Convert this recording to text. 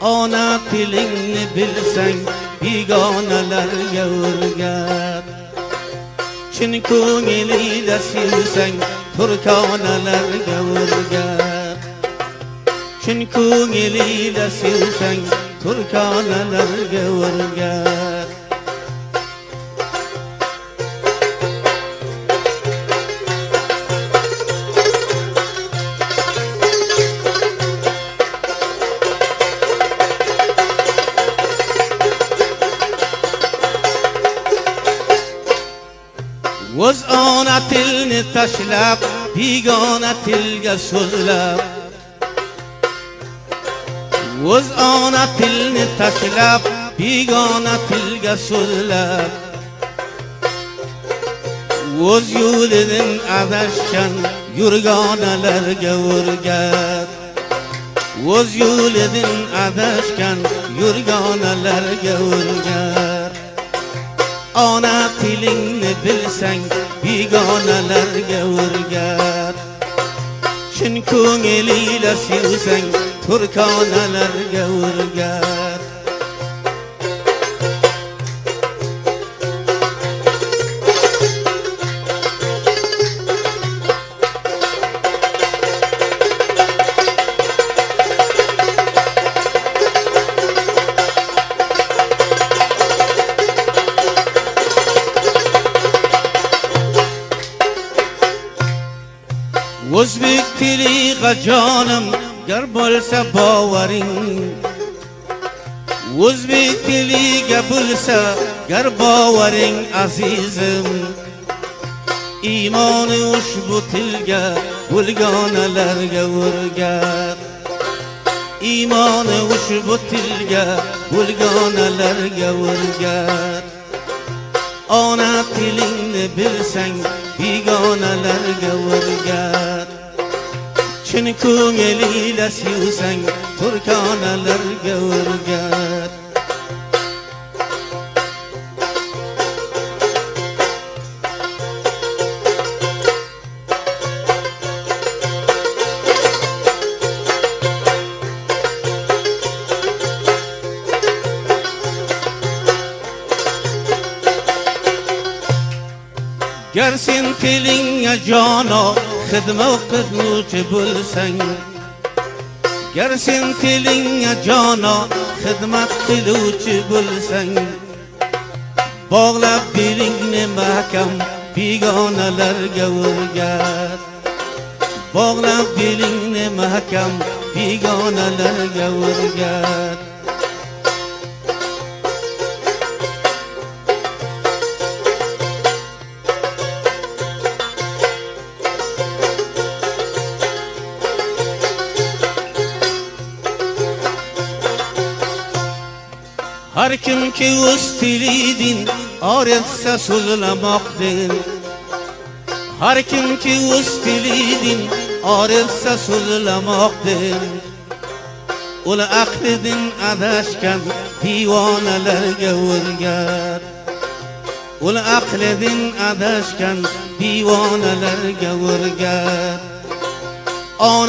Ona tilingni bilsang begonalarga o'rgat. Chin ko'nglingda sevsang turkonalarga o'rgat. Chin ko'nglingda sevsang turkonalarga o'rgat. O'z ona tilni tashlab begona tilga so'zlab. O'z ona tilni tashlab begona tilga so'zlab. O'z yo'lidan adashgan yurgonalarga o'rgat. O'z yo'lidan adashgan yurgonalarga o'rgat. Ona tilingni bilsang begonalarga o'rgat. Chin ko'nglingda sevsang turkonalarga o'rgat. O'zbek tiliga jonim gar bo'lsa bovaring. O'zbek tiliga bo'lsa gar bovaring azizim. Iymoni ushbu tilga bo'lgonalarga o'rgat. Iymoni ushbu tilga bo'lgonalarga o'rgat. Ona tilingni bilsang begonalarga o'rgat. Chin ko'nglingda sevsang turkonalarga o'rgat. Gar sen tilingga jono xizmat qiluvchi bo'lsang. Gar sen tilingga jono xizmat qiluvchi bo'lsang. Bog'lab belingni mahkam begonalarga o'rgat. Bog'lab belingni mahkam begonalarga o'rgat. Har kimki o'z tilidin o'rgatsa so'zlamoqdin. Har kimki o'z tilidin o'rgatsa so'zlamoqdin. Ul aqlidan adashgan divonalarga o'rgat. Ul aqlidan adashgan divonalarga o'rgat.